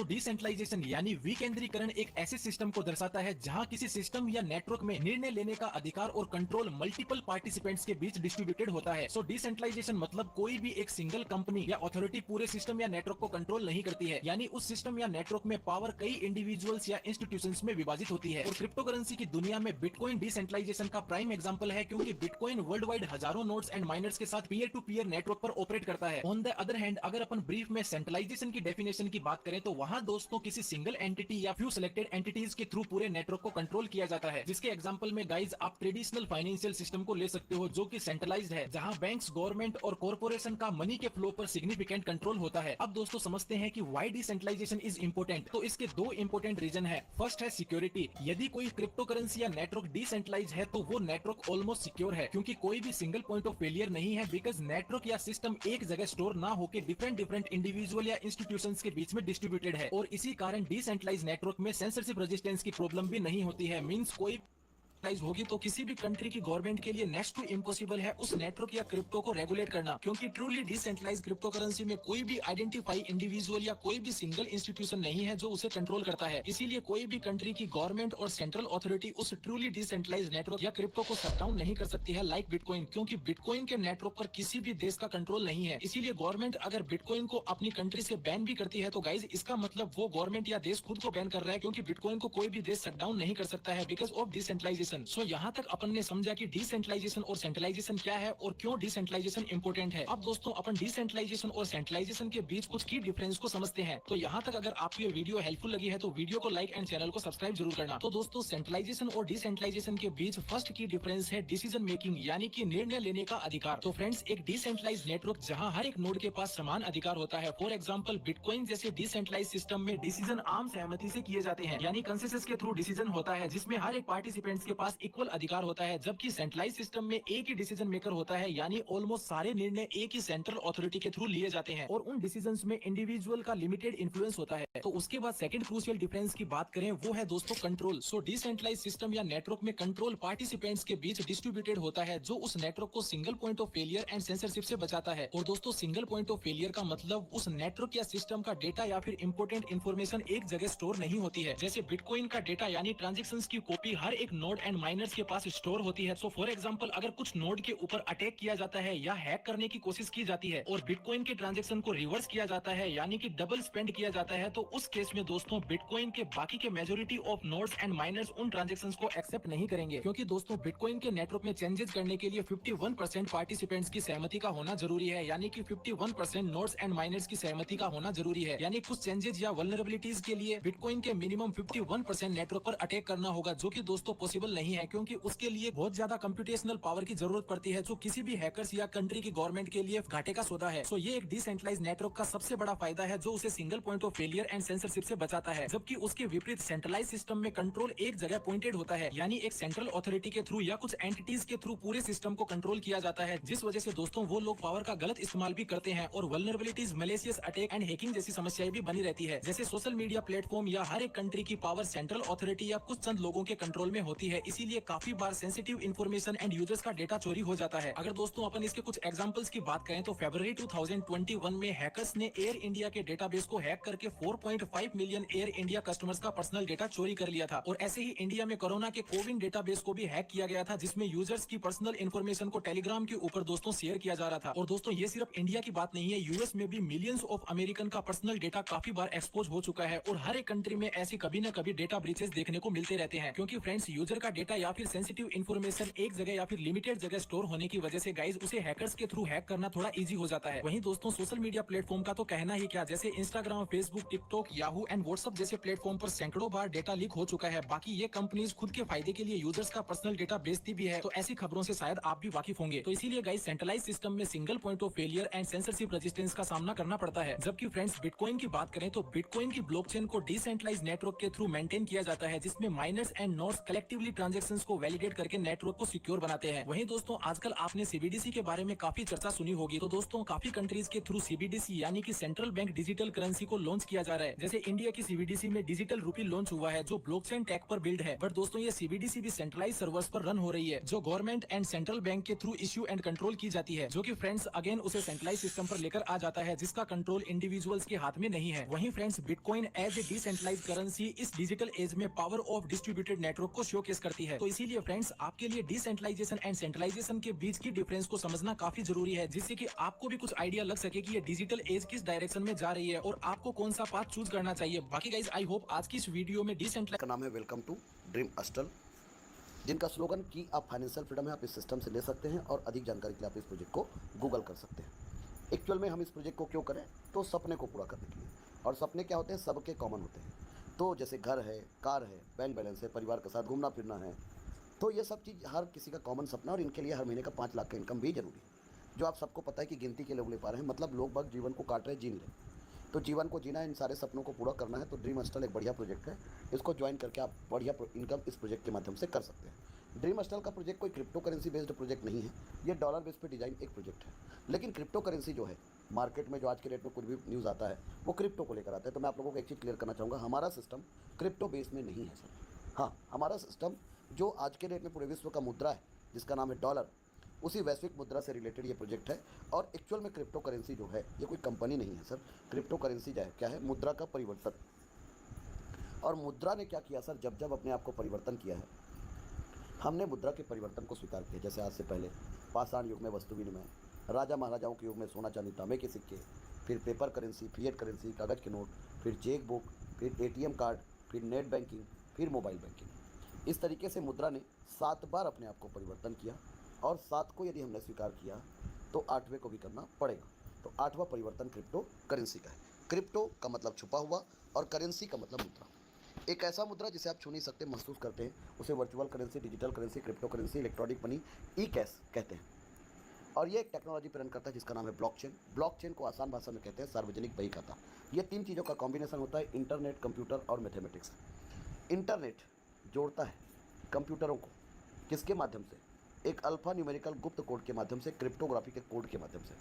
तो डिसेंट्रलाइजेशन यानी विकेंद्रीकरण एक ऐसे सिस्टम को दर्शाता है जहां किसी सिस्टम या नेटवर्क में निर्णय लेने का अधिकार और कंट्रोल मल्टीपल पार्टिसिपेंट्स के बीच डिस्ट्रीब्यूटेड होता है। सो डिसेंट्रलाइजेशन मतलब कोई भी एक सिंगल कंपनी या अथॉरिटी पूरे सिस्टम या नेटवर्क को कंट्रोल नहीं करती है, यानी उस सिस्टम या नेटवर्क में पावर कई इंडिविजुअल्स या इंस्टीट्यूशंस में विभाजित होती है। और क्रिप्टो करेंसी की दुनिया में बिटकॉइन डिसेंट्रलाइजेशन का प्राइम एग्जांपल है, क्योंकि बिटकॉइन वर्ल्ड वाइड हजारों नोड्स एंड माइनर्स के साथ पीयर टू पीयर नेटवर्क पर ऑपरेट करता है। ऑन द अदर हैंड, अगर अपन ब्रीफ में सेंट्रलाइजेशन की डेफिनेशन की बात करें तो वहां दोस्तों किसी सिंगल एंटिटी या फ्यू सिलेक्टेड एंटिटीज के थ्रू पूरे नेटवर्क को कंट्रोल किया जाता है। जिसके एग्जांपल में गाइज आप ट्रेडिशनल फाइनेंशियल सिस्टम को ले सकते हो, जो कि सेंट्रलाइज्ड है, जहां बैंक्स, गवर्नमेंट और कॉर्पोरेशन का मनी के फ्लो पर सिग्निफिकेंट कंट्रोल होता है। अब दोस्तों समझते हैं कि व्हाई डिसेंट्रलाइजेशन इज इंपोर्टेंट। तो इसके दो इंपोर्टेंट रीजन है। फर्स्ट है सिक्योरिटी। यदि कोई क्रिप्टो करेंसी या नेटवर्क डिसेंट्रलाइज है तो वो नेटवर्क ऑलमोस्ट सिक्योर है, क्योंकि कोई भी सिंगल पॉइंट ऑफ फेलियर नहीं है, बिकॉज नेटवर्क या सिस्टम एक जगह स्टोर ना होकर डिफरेंट इंडिविजुअल या इंस्टीट्यूशंस के बीच में डिस्ट्रीब्यूटेड है। और इसी कारण डिसेंट्रलाइज नेटवर्क में सेंसरशिप रेजिस्टेंस की प्रॉब्लम भी नहीं होती है। मींस कोई होगी तो किसी भी कंट्री की गवर्नमेंट के लिए नेक्स्ट टू इम्पॉसिबल है उस नेटवर्क या क्रिप्टो को रेगुलेट करना, क्योंकि ट्रूली डिसेंट्रलाइज क्रिप्टो करेंसी में कोई भी आइडेंटिफाई इंडिविजुअल या कोई भी सिंगल इंस्टीट्यूशन नहीं है जो उसे कंट्रोल करता है। इसीलिए कोई भी कंट्री की गवर्नमेंट और सेंट्रल अथॉरिटी उस ट्रूली डिसेंट्रलाइज नेटवर्क या क्रिप्टो को शट डाउन नहीं कर सकती है लाइक बिटकॉइन, क्योंकि बिटकॉइन के नेटवर्क पर किसी भी देश का कंट्रोल नहीं है। इसीलिए गवर्नमेंट अगर बिटकॉइन को अपनी कंट्री से बैन भी करती है तो गाइज इसका मतलब वो गवर्नमेंट या देश खुद को बैन कर रहा है, क्योंकि बिटकॉइन को कोई भी देश शट डाउन नहीं कर सकता है बिकॉज ऑफ डिसेंट्रलाइजेशन। सो यहाँ तक अपन ने समझा कि डिसेंट्रलाइजेशन और सेंट्रलाइजेशन क्या है और क्यों डिसेंट्रलाइजेशन इंपॉर्टेंट है। अब दोस्तों अपन डिसेंट्रलाइजेशन और सेंट्रलाइजेशन के बीच कुछ की डिफरेंस को समझते हैं। तो यहाँ तक अगर आपको ये वीडियो हेल्पफुल लगी है तो वीडियो को लाइक एंड चैनल को सब्सक्राइब जरूर करना। तो दोस्तों सेंट्रलाइजेशन और डिसेंट्रलाइजेशन के बीच फर्स्ट की डिफरेंस है डिसीजन मेकिंग, यानी कि निर्णय लेने का अधिकार। तो फ्रेंड्स, एक डिसेंट्रलाइज नेटवर्क जहाँ हर एक नोड के पास समान अधिकार होता है, फॉर एग्जाम्पल बिटकॉइन जैसे डिसेंट्रलाइज सिस्टम में डिसीजन आम सहमति से किए जाते हैं, यानी कंसेंसस के थ्रू डिसीजन होता है जिसमें हर एक पार्टिसिपेंट्स के पास इक्वल अधिकार होता है। जबकि सेंट्रलाइज सिस्टम में एक ही डिसीजन मेकर होता है, यानी ऑलमोस्ट सारे निर्णय एक ही सेंट्रल अथॉरिटी के थ्रू लिए जाते हैं और उन डिसीजंस में इंडिविजुअल का लिमिटेड इन्फ्लुएंस होता है। तो उसके बाद सेकंड क्रूशियल डिफरेंस की बात करें वो है दोस्तों कंट्रोल। सो डिसेंट्रलाइज सिस्टम या नेटवर्क में कंट्रोल पार्टिसिपेंट्स के बीच डिस्ट्रीब्यूटेड होता है, जो उस नेटवर्क को single point of failure and censorship से बचाता है। और दोस्तों सिंगल पॉइंट ऑफ फेलियर का मतलब उस नेटवर्क या सिस्टम का डेटा या फिर इंपोर्टेंट इन्फॉर्मेशन एक जगह स्टोर नहीं होती है। जैसे बिटकॉइन का डेटा यानी ट्रांजेक्शंस की कॉपी हर एक नोड एंड माइनर्स के पास स्टोर होती है। सो फॉर एग्जांपल अगर कुछ नोड के ऊपर अटैक किया जाता है या हैक करने की कोशिश की जाती है और बिटकॉइन के ट्रांजैक्शन को रिवर्स किया जाता है, यानी कि डबल स्पेंड किया जाता है, तो उस केस में दोस्तों बिटकॉइन के बाकी के majority of nodes and miners उन ट्रांजैक्शंस को एक्सेप्ट नहीं करेंगे, क्योंकि दोस्तों बिटकॉइन के नेटवर्क में चेंजेस करने के लिए 51% पार्टिसिपेंट्स की सहमति का होना जरूरी है, यानी कि 51% नोड्स एंड माइनर्स की सहमति का होना जरूरी है। यानी कुछ चेंजेस या वल्नरेबिलिटीज के लिए बिटकॉइन के मिनिमम 51% नेटवर्क पर अटैक करना होगा, जो कि दोस्तों पॉसिबल नहीं है, क्योंकि उसके लिए बहुत ज्यादा कंप्यूटेशनल पावर की जरूरत पड़ती है, जो किसी भी हैकर्स या कंट्री की गवर्नमेंट के लिए घाटे का सौदा है। सो ये एक डिसेंट्रलाइज नेटवर्क का सबसे बड़ा फायदा है, जो उसे single point of failure and censorship से बचाता है। जबकि उसके विपरीत सेंट्रलाइज सिस्टम में कंट्रोल एक जगह पॉइंटेड होता है, यानी एक सेंट्रल अथॉरिटी के थ्रू या कुछ एंटिटीज के थ्रू पूरे सिस्टम को कंट्रोल किया जाता है, जिस वजह से दोस्तों वो लोग पावर का गलत इस्तेमाल भी करते हैं और vulnerabilities, malicious attack and hacking जैसी समस्याएं भी बनी रहती है। जैसे सोशल मीडिया प्लेटफॉर्म या हर एक कंट्री की पावर सेंट्रल अथॉरिटी या कुछ चंद लोगों के कंट्रोल में होती है, इसीलिए काफी बार सेंसिटिव इन्फॉर्मेशन एंड यूजर्स का डेटा चोरी हो जाता है। अगर दोस्तों अपन इसके कुछ एग्जांपल्स की बात करें तो फरवरी 2021 में हैकर्स ने एयर इंडिया के डेटाबेस को हैक करके 4.5 मिलियन एयर इंडिया कस्टमर्स का पर्सनल डेटा चोरी कर लिया था। और ऐसे ही इंडिया में कोरोना के कोविन डेटाबेस को भी हैक किया गया था, जिसमें यूजर्स की पर्सनल इन्फॉर्मेशन को टेलीग्राम के ऊपर दोस्तों शेयर किया जा रहा था। और दोस्तों ये सिर्फ इंडिया की बात नहीं है, यूएस में भी मिलियंस ऑफ अमेरिकन का पर्सनल डेटा काफी बार एक्सपोज हो चुका है। और हर एक कंट्री में ऐसी कभी न कभी डेटा ब्रीचेस देखने को मिलते रहते हैं, क्योंकि फ्रेंड्स यूजर का डेटा या फिर सेंसिटिव इन्फॉर्मेशन एक जगह या फिर लिमिटेड जगह स्टोर होने की वजह से गाइज उसे हैकर्स के थ्रू हैक करना थोड़ा इजी हो जाता है। वहीं दोस्तों सोशल मीडिया प्लेटफॉर्म का तो कहना ही क्या, जैसे Instagram, Facebook, TikTok, Yahoo and WhatsApp जैसे प्लेटफॉर्म पर सैकड़ों बार डेटा लीक हो चुका है। बाकी ये कंपनीज खुद के फायदे के लिए यूजर्स का पर्सनल डेटा बेचती भी है, तो ऐसी खबरों से शायद आप भी वाकिफ होंगे। तो इसीलिए गाइज सेंट्रलाइज सिस्टम में single point of failure and censorship resistance का सामना करना पड़ता है। जबकि फ्रेंड्स बिटकॉइन की बात करें तो बिटकॉइन की ब्लॉकचेन को डिसेंट्रलाइज नेटवर्क के थ्रू मेंटेन किया जाता है, जिसमें miners and nodes collectively transactions को वैलिडेट करके नेटवर्क को सिक्योर बनाते हैं। वहीं दोस्तों आजकल आपने सीबीडीसी के बारे में काफी चर्चा सुनी होगी। तो दोस्तों काफी कंट्रीज के थ्रू सीबीडीसी यानी कि सेंट्रल बैंक डिजिटल करेंसी को लॉन्च किया जा रहा है। जैसे इंडिया की सीबीडीसी में डिजिटल रूपी लॉन्च हुआ है जो ब्लॉकचेन टेक पर बिल्ड है। बट दोस्तों ये सीबीडीसी भी सेंट्रलाइज सर्वर्स पर रन हो रही है जो गवर्नमेंट एंड सेंट्रल बैंक के थ्रू इश्यू एंड कंट्रोल की जाती है, जो कि फ्रेंड्स अगेन उसे सेंट्रलाइज सिस्टम पर लेकर आ जाता है जिसका कंट्रोल इंडिविजुअल्स के हाथ में नहीं है। वहीं friends bitcoin as a decentralize currency इस डिजिटल एज में पावर ऑफ डिस्ट्रीब्यूटेड नेटवर्क को शोकेस करती है। तो इसीलिए फ्रेंड्स आपके लिए डिसेंट्रलाइजेशन एंड सेंट्रलाइजेशन के बीच की डिफरेंस को समझना काफी जरूरी है, जिससे कि आपको भी कुछ आइडिया लग सके कि ये डिजिटल एज किस डायरेक्शन में जा रही है और आपको कौन सा पाथ चूज करना चाहिए। बाकी गाइस आई होप आज की इस वीडियो में डिसेंट्रलाइज का नाम है वेलकम टू ड्रीम अस्टल, जिनका स्लोगन कि आप फाइनेंशियल फ्रीडम है, आप इस सिस्टम से ले सकते हैं और अधिक जानकारी के लिए आप इस प्रोजेक्ट को गूगल कर सकते हैं। एक्चुअल में हम इस प्रोजेक्ट को क्यों करें, तो सपने को पूरा करने के लिए। और सपने क्या होते हैं, सबके कॉमन होते हैं। तो जैसे घर है, कार है, बैंक बैलेंस है, परिवार के साथ घूमना फिरना है, तो ये सब चीज़ हर किसी का कॉमन सपना। और इनके लिए हर महीने का 5 लाख का इनकम भी जरूरी है, जो आप सबको पता है कि गिनती के लोग ले पा रहे हैं। मतलब लोग बाग जीवन को काट रहे, जीन रहे। तो जीवन को जीना है, इन सारे सपनों को पूरा करना है। तो ड्रीम अस्टल एक बढ़िया प्रोजेक्ट है, इसको ज्वाइन करके आप बढ़िया इनकम इस प्रोजेक्ट के माध्यम से कर सकते हैं। ड्रीम अस्टल का प्रोजेक्ट कोई क्रिप्टो करेंसी बेस्ड प्रोजेक्ट नहीं है, ये डॉलर बेस पे डिजाइन एक प्रोजेक्ट है। लेकिन क्रिप्टो करेंसी जो है मार्केट में, जो आज के डेट में कुछ भी न्यूज़ आता है वो क्रिप्टो को लेकर आता है। तो मैं आप लोगों को एक चीज़ क्लियर करना चाहूँगा, हमारा सिस्टम क्रिप्टो बेस में नहीं है सर। हाँ, हमारा सिस्टम जो आज के डेट में पूरे विश्व का मुद्रा है, जिसका नाम है डॉलर, उसी वैश्विक मुद्रा से रिलेटेड ये प्रोजेक्ट है। और एक्चुअल में क्रिप्टो करेंसी जो है ये कोई कंपनी नहीं है सर। क्रिप्टो करेंसी क्या है, मुद्रा का परिवर्तन। और मुद्रा ने क्या किया सर, जब जब अपने आप को परिवर्तन किया है, हमने मुद्रा के परिवर्तन को स्वीकार किया। जैसे आज से पहले पाषाण युग में वस्तु विनिमय, राजा महाराजाओं के युग में सोना चांदी तांबे के सिक्के, फिर पेपर करेंसी, फिएट करेंसी, कागज़ के नोट, फिर चेक बुक, फिर एटीएम कार्ड, फिर नेट बैंकिंग, फिर मोबाइल बैंकिंग। इस तरीके से मुद्रा ने 7 बार अपने आप को परिवर्तन किया। और 7 को यदि हमने स्वीकार किया तो 8वें को भी करना पड़ेगा। तो 8वां परिवर्तन क्रिप्टो करेंसी का है। क्रिप्टो का मतलब छुपा हुआ और करेंसी का मतलब मुद्रा। एक ऐसा मुद्रा जिसे आप छू नहीं सकते, महसूस करते हैं, उसे virtual currency, digital currency, crypto currency, electronic money, e cash कहते हैं। और ये एक टेक्नोलॉजी पर रन करता है जिसका नाम है ब्लॉकचेन। ब्लॉकचेन को आसान भाषा में कहते हैं सार्वजनिक बही खाता। ये 3 चीज़ों का कॉम्बिनेशन होता है, इंटरनेट, कंप्यूटर और मैथमेटिक्स। इंटरनेट जोड़ता है कंप्यूटरों को किसके माध्यम से, एक अल्फा न्यूमेरिकल गुप्त कोड के माध्यम से, क्रिप्टोग्राफी के कोड के माध्यम से।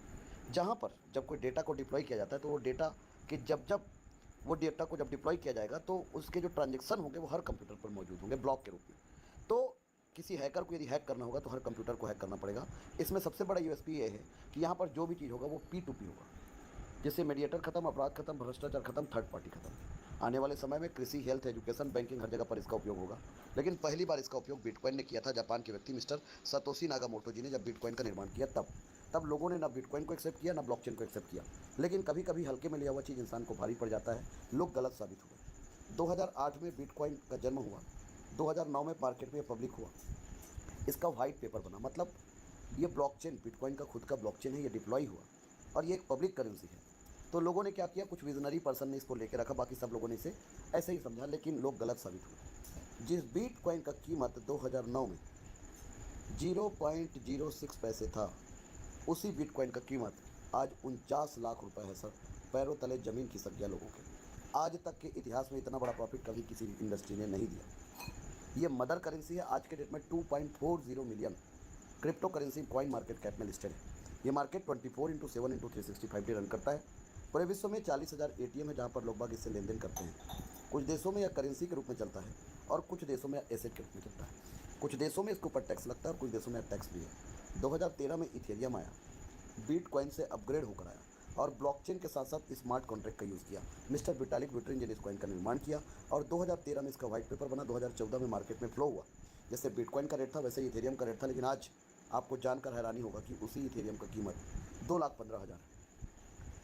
जहाँ पर जब कोई डेटा को डिप्लॉय किया जाता है तो वो डेटा के जब डिप्लॉय किया जाएगा तो उसके जो ट्रांजेक्शन होंगे वो हर कंप्यूटर पर मौजूद होंगे ब्लॉक के रूप में। तो किसी हैकर को यदि हैक करना होगा तो हर कंप्यूटर को हैक करना पड़ेगा। इसमें सबसे बड़ा यूएसपी ये है कि यहाँ पर जो भी चीज़ होगा वो P2P होगा, जिससे मीडिएटर खत्म, अपराध खत्म, भ्रष्टाचार खत्म, थर्ड पार्टी खत्म। आने वाले समय में कृषि, हेल्थ, एजुकेशन, बैंकिंग, हर जगह पर इसका उपयोग होगा। लेकिन पहली बार इसका उपयोग बिटकॉइन ने किया था। जापान के व्यक्ति मिस्टर सतोशी नागामोटो जी ने जब बिटकॉइन का निर्माण किया तब लोगों ने ना बिटकॉइन को एक्सेप्ट किया, ना ब्लॉकचेन को एक्सेप्ट किया। लेकिन कभी कभी हल्के में लिया हुआ चीज़ इंसान को भारी पड़ जाता है, लोग गलत साबित हुए। 2008 में बिटकॉइन का जन्म हुआ, 2009 में मार्केट में पब्लिक हुआ, इसका वाइट पेपर बना। मतलब ये ब्लॉकचेन, बिटकॉइन का खुद का ब्लॉकचेन है, ये डिप्लॉय हुआ और ये एक पब्लिक करेंसी है। तो लोगों ने क्या किया, कुछ विजनरी पर्सन ने इसको लेकर रखा, बाकी सब लोगों ने इसे ऐसे ही समझा, लेकिन लोग गलत साबित हुए। जिस बिटकॉइन का कीमत 2009 में 0.06 पैसे था, उसी बिटकॉइन का कीमत आज 49 लाख रुपए है सर। पैरों तले ज़मीन खिसक गया लोगों के। आज तक के इतिहास में इतना बड़ा प्रॉफिट कभी किसी इंडस्ट्री ने नहीं दिया। ये मदर करेंसी है। आज के डेट में 2.40 million crypto currency coin market cap में लिस्टेड है। ये मार्केट 24/7/365 डे रन करता है। पूरे विश्व में 40,000 ATM है जहाँ पर लोग बाग इससे लेन देन करते हैं। कुछ देशों में यह करेंसी के रूप में चलता है और कुछ देशों में एसेट के रूप में चलता है। कुछ देशों में इसके ऊपर टैक्स लगता है और कुछ देशों में टैक्स भी है। 2013 में इथेरियम आया, बिटकॉइन से अपग्रेड होकर आया और ब्लॉकचेन के साथ साथ स्मार्ट कॉन्ट्रैक्ट का यूज़ किया। मिस्टर विटालिक बुटेरिन जी ने इस कॉइन का निर्माण किया और 2013 में इसका व्हाइट पेपर बना। 2014 में मार्केट में फ्लो हुआ। जैसे बिटकॉइन का रेट था वैसे इथेरियम का रेट था। लेकिन आज आपको जानकर हैरानी होगा कि उसी इथेरियम का कीमत 2,15,000 है।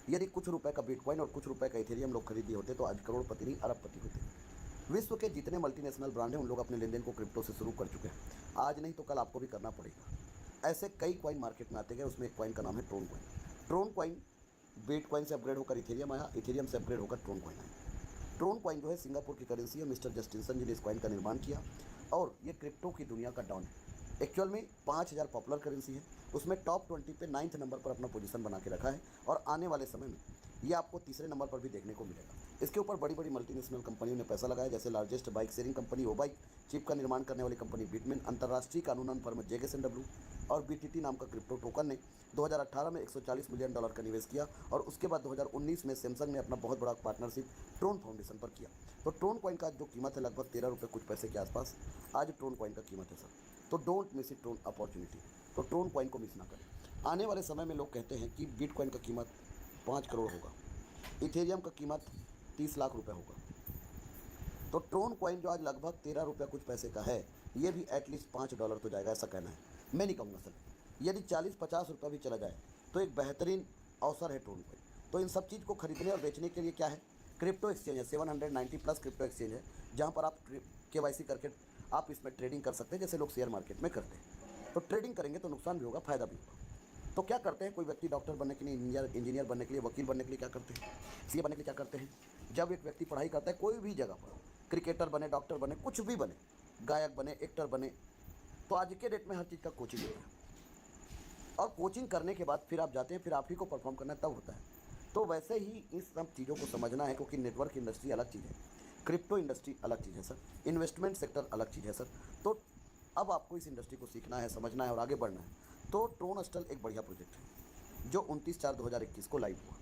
यदि कुछ रुपए का बिटकॉइन और कुछ रुपए का इथेरियम लोग खरीदिए होते तो आज करोड़पति नहीं अरबपति होते। विश्व के जितने मल्टीनेशनल ब्रांड हैं उन लोग अपने लेन देन को क्रिप्टो से शुरू कर चुके हैं। आज नहीं तो कल आपको भी करना पड़ेगा। ऐसे कई कॉइन मार्केट में आते गए, उसमें एक कॉइन का नाम है Tron coin. Tron coin bitcoin से अपग्रेड होकर इथेरियम आया, इथेरियम से अपग्रेड होकर ट्रोन कॉइन आया। ट्रोन कॉइन जो है सिंगापुर की करेंसी है। मिस्टर जस्टिनसन जी ने इस कॉइन का निर्माण किया और ये क्रिप्टो की दुनिया का डॉन है। एक्चुअल में 5,000 पॉपुलर करेंसी है, उसमें टॉप 20 पे 9th नंबर पर अपना पोजीशन बना के रखा है और आने वाले समय में ये आपको तीसरे नंबर पर भी देखने को मिलेगा। इसके ऊपर बड़ी बड़ी मल्टीनेशनल कंपनियों ने पैसा लगाया, जैसे largest bike sharing company oBike, chip का निर्माण करने वाली कंपनी बिटमेन, अंतर्राष्ट्रीय कानूनन फर्म जेकेएसडब्ल्यू और बीटीटी नाम का क्रिप्टो टोकन ने 2018 में $140 मिलियन का निवेश किया। और उसके बाद 2019 में सैमसंग ने अपना बहुत बड़ा पार्टनरशिप ट्रोन फाउंडेशन पर किया। तो ट्रोन कॉइन का जो कीमत है लगभग 13 रुपये कुछ पैसे के आसपास आज ट्रोन कॉइन का कीमत है सर। तो don't miss it Tron opportunity, तो ट्रोन कॉइन को मिस ना करें। आने वाले समय में लोग कहते हैं कि बिटकॉइन का कीमत 5 करोड़ होगा, इथेरियम का कीमत 30 लाख रुपए होगा। तो ट्रोन कॉइन जो आज लगभग 13 रुपये कुछ पैसे का है, ये भी एटलीस्ट $5 तो जाएगा, ऐसा कहना है। मैं नहीं कहूँगा सर, यदि 40-50 रुपये भी चला जाए तो एक बेहतरीन अवसर है ट्रोन कॉइन। तो इन सब चीज़ को खरीदने और बेचने के लिए क्या है, क्रिप्टो एक्सचेंज है, 790 प्लस क्रिप्टो एक्सचेंज है, जहाँ पर आप KYC करके आप इसमें ट्रेडिंग कर सकते हैं, जैसे लोग शेयर मार्केट में करते हैं। तो ट्रेडिंग करेंगे तो नुकसान भी होगा, फ़ायदा भी होगा। तो क्या करते हैं, कोई व्यक्ति डॉक्टर बनने के लिए, इंजीनियर बनने के लिए, वकील बनने के लिए क्या करते हैं, सीए बनने के लिए क्या करते हैं। जब एक व्यक्ति पढ़ाई करता है कोई भी जगह पर, क्रिकेटर बने, डॉक्टर बने, कुछ भी बने, गायक बने, एक्टर बने, तो आज के डेट में हर चीज़ का कोचिंग होता है। और कोचिंग करने के बाद फिर आप जाते हैं, फिर आप ही को परफॉर्म करना तब होता है। तो वैसे ही इस सब चीज़ों को समझना है, क्योंकि नेटवर्क इंडस्ट्री अलग चीज़ है, क्रिप्टो इंडस्ट्री अलग चीज़ है सर, इन्वेस्टमेंट सेक्टर अलग चीज़ है सर। तो अब आपको इस इंडस्ट्री को सीखना है, समझना है और आगे बढ़ना है। तो ट्रोन अस्टल एक बढ़िया प्रोजेक्ट है जो 29/4/2021 को लाइव हुआ।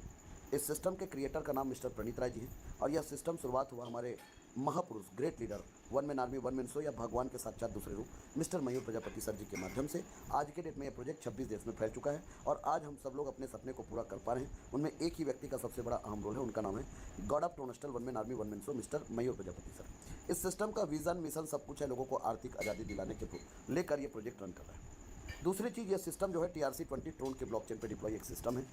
इस सिस्टम के क्रिएटर का नाम मिस्टर प्रणीत राय जी है और यह सिस्टम शुरुआत हुआ हमारे महापुरुष, great leader, one man army, one man show या भगवान के साक्षात दूसरे रूप मिस्टर मयूर प्रजापति सर जी के माध्यम से। आज के डेट में यह प्रोजेक्ट 26 देश में फैल चुका है और आज हम सब लोग अपने सपने को पूरा कर पा रहे हैं। उनमें एक ही व्यक्ति का सबसे बड़ा अहम रोल है, उनका नाम है गॉड ऑफ ट्रोन अस्टल, one man army, one man show, mister Mayur Prajapati sir. इस सिस्टम का विजन, मिशन सब कुछ है, लोगों को आर्थिक आज़ादी दिलाने के लेकर ये प्रोजेक्ट रन कर रहा है। दूसरी चीज़, ये सिस्टम जो है TRC-20 ट्रोन के ब्लॉकचेन पे डिप्लॉय एक सिस्टम है।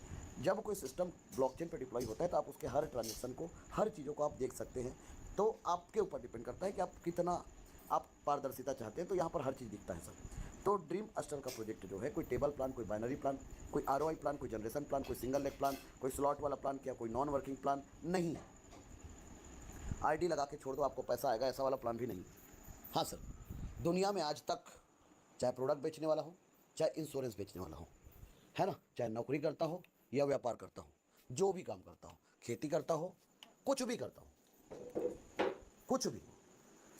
जब कोई सिस्टम ब्लॉकचेन पे डिप्लॉय होता है तो आप उसके हर ट्रांजेक्शन को, हर चीज़ों को आप देख सकते हैं। तो आपके ऊपर डिपेंड करता है कि आप कितना आप पारदर्शिता चाहते हैं, तो यहाँ पर हर चीज़ दिखता है सर। तो ड्रीम अस्टर का प्रोजेक्ट जो है, कोई टेबल प्लान, कोई बाइनरी प्लान, कोई ROI प्लान, कोई जनरेशन प्लान, कोई सिंगल लेग प्लान, कोई स्लॉट वाला प्लान, क्या कोई नॉन वर्किंग प्लान नहीं है। ID लगा के छोड़ दो आपको पैसा आएगा, ऐसा वाला प्लान भी नहीं। हाँ सर, दुनिया में आज तक चाहे प्रोडक्ट बेचने वाला हो, चाहे इंश्योरेंस बेचने वाला हो, है ना, चाहे नौकरी करता हो या व्यापार करता हो, जो भी काम करता हो, खेती करता हो, कुछ भी करता हो, कुछ भी,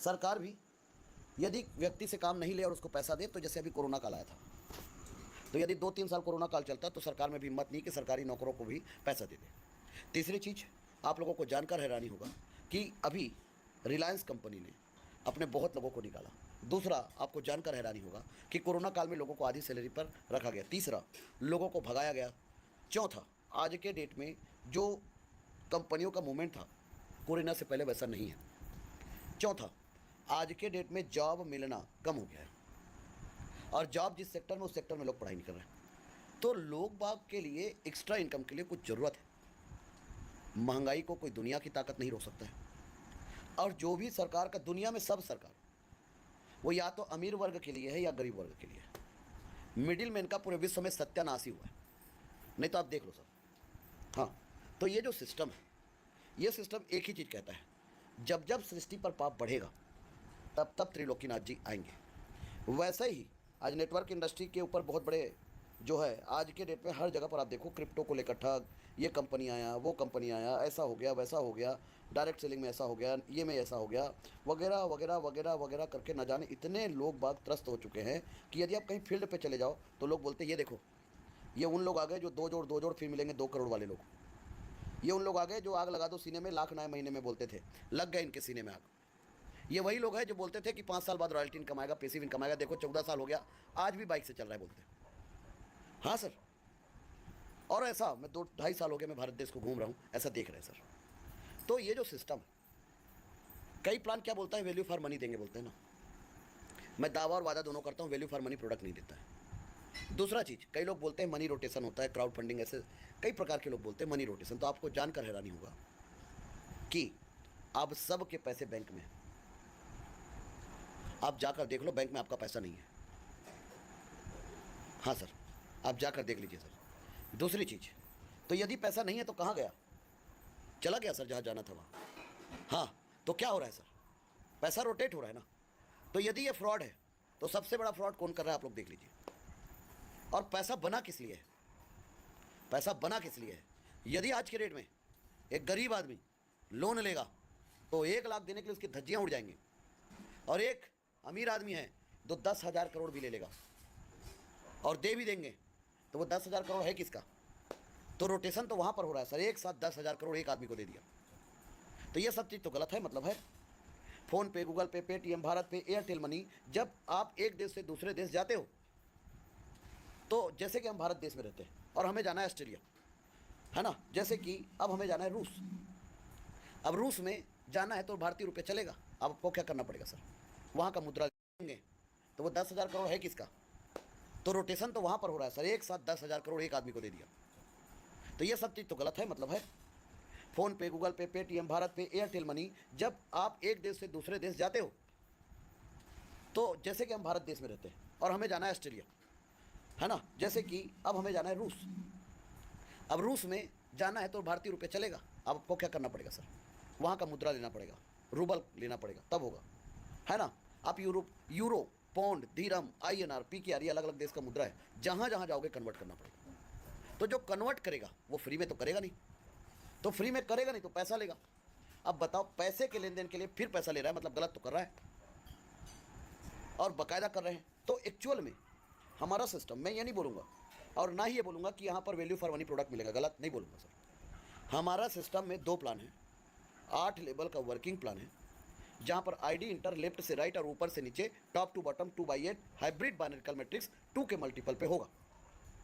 सरकार भी यदि व्यक्ति से काम नहीं ले और उसको पैसा दे, तो जैसे अभी कोरोना काल आया था, तो यदि 2-3 साल कोरोना काल चलता तो सरकार में भी हिम्मत नहीं कि सरकारी नौकरों को भी पैसा दे दे। तीसरी चीज़, आप लोगों को जानकर हैरानी होगा कि अभी रिलायंस कंपनी ने अपने बहुत लोगों को निकाला। दूसरा, आपको जानकर हैरानी होगा कि कोरोना काल में लोगों को आधी सैलरी पर रखा गया। तीसरा, लोगों को भगाया गया। चौथा, आज के डेट में जो कंपनियों का मूवमेंट था कोरोना से पहले वैसा नहीं है। चौथा, आज के डेट में जॉब मिलना कम हो गया है और जॉब जिस सेक्टर में, उस सेक्टर में लोग पढ़ाई नहीं कर रहे हैं। तो लोग बाग के लिए एक्स्ट्रा इनकम के लिए कुछ ज़रूरत है। महंगाई को कोई दुनिया की ताकत नहीं रोक सकता है। और जो भी सरकार का, दुनिया में सब सरकार, वो या तो अमीर वर्ग के लिए है या गरीब वर्ग के लिए है। मिडिल मैन का पूरे विश्व में सत्यानाश ही हुआ है, नहीं तो आप देख लो सर। हाँ, तो ये जो सिस्टम है, ये सिस्टम एक ही चीज़ कहता है, जब जब सृष्टि पर पाप बढ़ेगा तब तब त्रिलोकीनाथ जी आएंगे। वैसे ही आज नेटवर्क इंडस्ट्री के ऊपर बहुत बड़े जो है, आज के डेट में हर जगह पर आप देखो, क्रिप्टो को लेकर ठग, ये कंपनी आया, वो कंपनी आया, ऐसा हो गया, वैसा हो गया, डायरेक्ट सेलिंग में ऐसा हो गया, ये में ऐसा हो गया, वगैरह वगैरह वगैरह वगैरह करके न जाने इतने लोग बाग त्रस्त हो चुके हैं कि यदि आप कहीं फील्ड पे चले जाओ तो लोग बोलते हैं, ये देखो, ये उन लोग आ गए जो दो जोड़ फिर मिलेंगे 2 करोड़ वाले लोग। ये उन लोग आ गए जो आग लगा दो सीने में, लाख नए महीने में बोलते थे, लग गए इनके सीने में आग। ये वही लोग हैं जो बोलते थे कि 5 साल बाद रॉयल्टी इनकम आएगा, पैसिव इनकम आएगा। देखो 14 साल हो गया, आज भी बाइक से चल रहा है बोलते। हाँ सर, और ऐसा मैं 2-2.5 साल हो गए मैं भारत देश को घूम रहा हूँ, ऐसा देख रहे हैं सर। तो ये जो सिस्टम है, कई प्लान क्या बोलता है, वैल्यू फॉर मनी देंगे बोलते हैं ना। मैं दावा और वादा दोनों करता हूँ, वैल्यू फॉर मनी प्रोडक्ट नहीं देता है। दूसरा चीज़, कई लोग बोलते हैं मनी रोटेशन होता है, क्राउड फंडिंग, ऐसे कई प्रकार के लोग बोलते हैं मनी रोटेशन। तो आपको जानकर हैरानी होगा कि अब सब के पैसे बैंक में हैं। आप जाकर देख लो, बैंक में आपका पैसा नहीं है। हाँ सर, आप जाकर देख लीजिए सर। दूसरी चीज़, तो यदि पैसा नहीं है तो कहाँ गया, चला गया सर जहाँ जाना था वहाँ। हाँ, तो क्या हो रहा है सर, पैसा रोटेट हो रहा है ना। तो यदि ये फ्रॉड है तो सबसे बड़ा फ्रॉड कौन कर रहा है, आप लोग देख लीजिए। और पैसा बना किस लिए है, पैसा बना किस लिए है। यदि आज के डेट में एक गरीब आदमी लोन लेगा तो 1 लाख देने के लिए उसकी धज्जियाँ उड़ जाएंगी, और एक अमीर आदमी है तो 10,000 करोड़ भी ले लेगा और दे भी देंगे, तो वो 10,000 करोड़ है किसका? तो रोटेशन तो वहाँ पर हो रहा है सर, एक साथ 10,000 करोड़ एक आदमी को दे दिया, तो ये सब चीज़ तो गलत है। मतलब है फ़ोन पे, गूगल पे, पेटीएम, भारत पे, एयरटेल मनी, जब आप एक देश से दूसरे देश जाते हो, तो जैसे कि हम भारत देश में रहते हैं और हमें जाना है ऑस्ट्रेलिया, है ना, जैसे कि अब हमें जाना है रूस। अब रूस में जाना है तो भारतीय रुपये चलेगा, अब आपको क्या करना पड़ेगा सर? वहाँ का मुद्रा देंगे, तो वो 10,000 करोड़ है किसका? तो रोटेशन तो वहाँ पर हो रहा है सर, एक साथ 10,000 करोड़ एक आदमी को दे दिया, तो ये सब चीज़ तो गलत है। मतलब है फ़ोन पे, गूगल पे, पेटीएम, भारत पे, एयरटेल मनी, जब आप एक देश से दूसरे देश जाते हो, तो जैसे कि हम भारत देश में रहते हैं और हमें जाना है ऑस्ट्रेलिया, है ना, जैसे कि अब हमें जाना है रूस। अब रूस में जाना है तो भारतीय रुपये चलेगा, अब आपको क्या करना पड़ेगा सर? वहाँ का मुद्रा लेना पड़ेगा, रूबल लेना पड़ेगा, तब होगा, है ना। आप यूरो, पौंड, धीरम, INR, PKR, ये अलग अलग देश का मुद्रा है, जहाँ जहाँ जाओगे कन्वर्ट करना पड़ेगा। तो जो कन्वर्ट करेगा वो फ्री में तो करेगा नहीं, तो फ्री में करेगा नहीं तो पैसा लेगा। अब बताओ, पैसे के लेन देन के लिए फिर पैसा ले रहा है, मतलब गलत तो कर रहा है, और बाकायदा कर रहे हैं। तो एक्चुअल में हमारा सिस्टम, मैं ये नहीं बोलूँगा और ना ही ये बोलूँगा कि यहाँ पर वैल्यू फॉर मनी प्रोडक्ट मिलेगा, गलत नहीं बोलूँगा सर। हमारा सिस्टम में 2 प्लान है, 8 लेवल का वर्किंग प्लान है, जहाँ पर ID इंटर लेफ्ट से राइट और ऊपर से नीचे, टॉप टू बॉटम 2/8 हाइब्रिड बाइनरिकल मैट्रिक्स 2 के मल्टीपल पे होगा।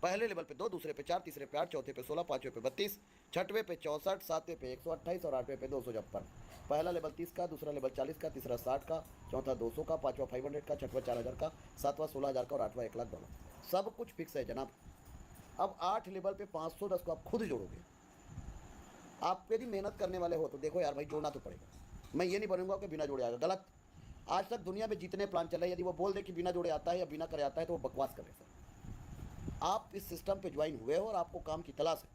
पहले लेवल पे 2, दूसरे पे 4, तीसरे पे 8, चौथे पे 16, पाँचवें पे 32, छठवें पे 64, सातवें पे 128 और 8वें पे 256। पहला लेवल 30 का, दूसरा लेवल 40 का, तीसरा 60 का, चौथा 200 का, पाँचवा 500 का, छठवा 4,000 का, सातवां 16,000 का और 8वां $1,00,000। सब कुछ फिक्स है जनाब। अब 8 लेवल पे 510 को आप खुद जोड़ोगे। आप यदि मेहनत करने वाले हो तो देखो यार भाई, जोड़ना तो पड़ेगा। मैं ये नहीं बोलूँगा कि बिना जोड़े आएगा, गलत। आज तक दुनिया में जितने प्लान चल रहे हैं, यदि वो बोल दे कि बिना जोड़े आता है या बिना करे आता है, तो वो बकवास कर रहे हैं सर। आप इस सिस्टम पे ज्वाइन हुए हो और आपको काम की तलाश है,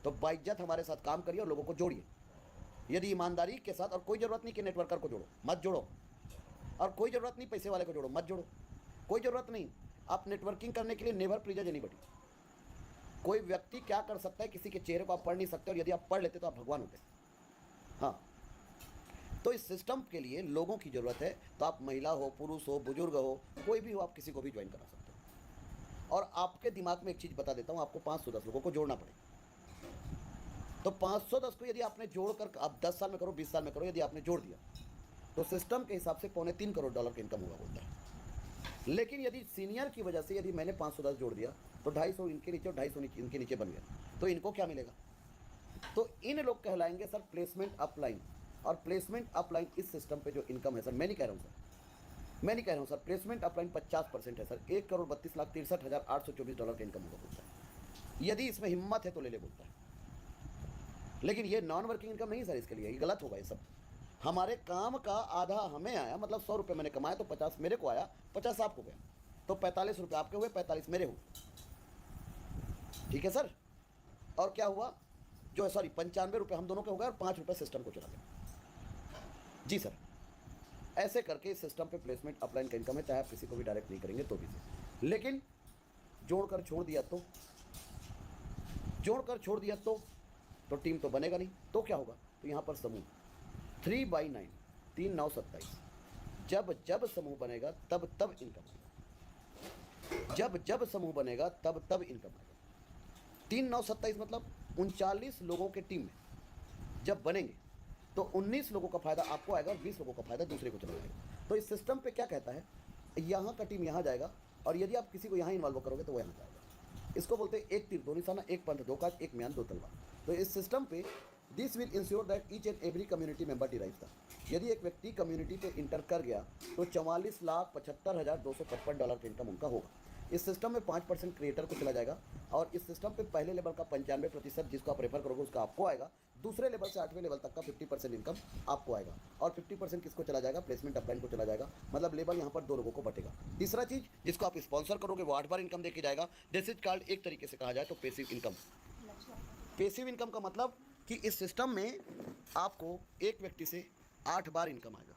तो बाइज्जत हमारे साथ काम करिए और लोगों को जोड़िए, यदि ईमानदारी के साथ। और कोई ज़रूरत नहीं कि नेटवर्कर को जोड़ो, मत जोड़ो, और कोई ज़रूरत नहीं पैसे वाले को जोड़ो, मत जोड़ो, कोई ज़रूरत नहीं। आप नेटवर्किंग करने के लिए नेवर प्लीज एनीबॉडी। कोई व्यक्ति क्या कर सकता है, किसी के चेहरे को आप पढ़ नहीं सकते, और यदि आप पढ़ लेते तो आप भगवान होते। हाँ, तो इस सिस्टम के लिए लोगों की ज़रूरत है, तो आप महिला हो, पुरुष हो, बुजुर्ग हो, कोई भी हो, आप किसी को भी ज्वाइन करा सकते हो। और आपके दिमाग में एक चीज़ बता देता हूँ, आपको 510 लोगों को जोड़ना पड़ेगा। तो 510 को यदि आपने जोड़कर, आप 10 साल में करो, 20 साल में करो, यदि आपने जोड़ दिया तो सिस्टम के हिसाब से $3.25 करोड़ की इनकम होगा बोलता है। लेकिन यदि सीनियर की वजह से यदि मैंने 510 जोड़ दिया तो 250 इनके नीचे और 250 इनके नीचे बन गया, तो इनको क्या मिलेगा? तो इन लोग कहलाएंगे सर प्लेसमेंट अपलाइन। और प्लेसमेंट अपलाइन इस सिस्टम पे जो इनकम है सर, मैं नहीं कह रहा हूँ सर, मैं नहीं कह रहा हूँ सर, प्लेसमेंट अपलाइन 50% है सर, $1,32,63,824 का इनकम होगा बोलता है। यदि इसमें हिम्मत है तो ले ले बोलता है। लेकिन ये नॉन वर्किंग इनकम नहीं सर, इसके लिए ये गलत होगा। ये सब हमारे काम का आधा हमें आया, मतलब 100 रुपये मैंने कमाया तो 50 मेरे को आया, 50 आपको गया, तो 45 रुपये आपके हुए, 45 मेरे हुए। ठीक है सर। और क्या हुआ, जो 95 रुपये हम दोनों के हो गए और 5 रुपये सिस्टम को चला गया। जी सर, ऐसे करके इस सिस्टम पे प्लेसमेंट अपलाइन का इनकम है, चाहे आप किसी को भी डायरेक्ट नहीं करेंगे तो भी। लेकिन जोड़कर छोड़ दिया तो, जोड़कर छोड़ दिया तो टीम तो बनेगा नहीं, तो क्या होगा? तो यहाँ पर समूह 3/9, 3 9 27, जब जब समूह बनेगा तब तब इनकम आएगा, जब जब समूह बनेगा तब तब इनकम आएगा। 3 9 27 मतलब 39 लोगों के टीम में जब बनेंगे तो 19 लोगों का फायदा आपको आएगा और 20 लोगों का फायदा दूसरे को चला जाएगा। तो इस सिस्टम पे क्या कहता है, यहाँ का टीम यहाँ जाएगा, और यदि आप किसी को यहाँ इन्वॉल्व करोगे तो वो यहाँ जाएगा। इसको बोलते हैं एक तीर दो निशाना, एक पंथ दो काज, एक म्यान दो तलवार। तो इस सिस्टम पे this will ensure that each and every community member derives the. यदि एक व्यक्ति कम्युनिटी पे इंटर कर गया तो $44,75,255 का इनकम उनका होगा। इस सिस्टम में 5% क्रिएटर को चला जाएगा, और इस सिस्टम पे पहले लेवल का 95% जिसको आप रेफर करोगे उसका आपको आएगा। दूसरे लेवल से 8वें लेवल तक का 50% इनकम आपको आएगा, और 50% किसको चला जाएगा? प्लेसमेंट अपलाइन को चला जाएगा। मतलब लेवल यहाँ पर 2 लोगों को बटेगा। तीसरा चीज़, जिसको आप स्पॉन्सर करोगे वो 8 बार इनकम देके जाएगा। दिस इज कॉल्ड, एक तरीके से कहा जाए तो पेसिव इनकम। पेसिव इनकम का मतलब कि इस सिस्टम में आपको एक व्यक्ति से 8 बार इनकम आएगा,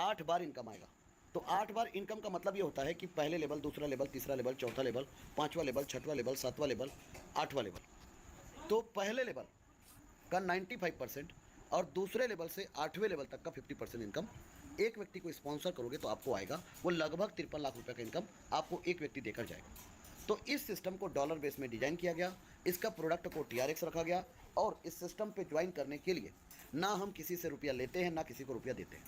8 बार इनकम आएगा। तो 8 बार इनकम का मतलब ये होता है कि पहले लेवल, दूसरा लेवल, तीसरा लेवल, चौथा लेवल, 5वां लेवल, 6वां लेवल, 7वां लेवल, 8वां लेवल। तो पहले लेवल का 95% और दूसरे लेवल से 8वें लेवल तक का 50% इनकम एक व्यक्ति को स्पॉन्सर करोगे तो आपको आएगा। वो लगभग 53 लाख रुपए का इनकम आपको एक व्यक्ति देकर जाएगा। तो इस सिस्टम को डॉलर बेस में डिजाइन किया गया, इसका प्रोडक्ट को TRX रखा गया और इस सिस्टम पे ज्वाइन करने के लिए ना हम किसी से रुपया लेते हैं ना किसी को रुपया देते हैं।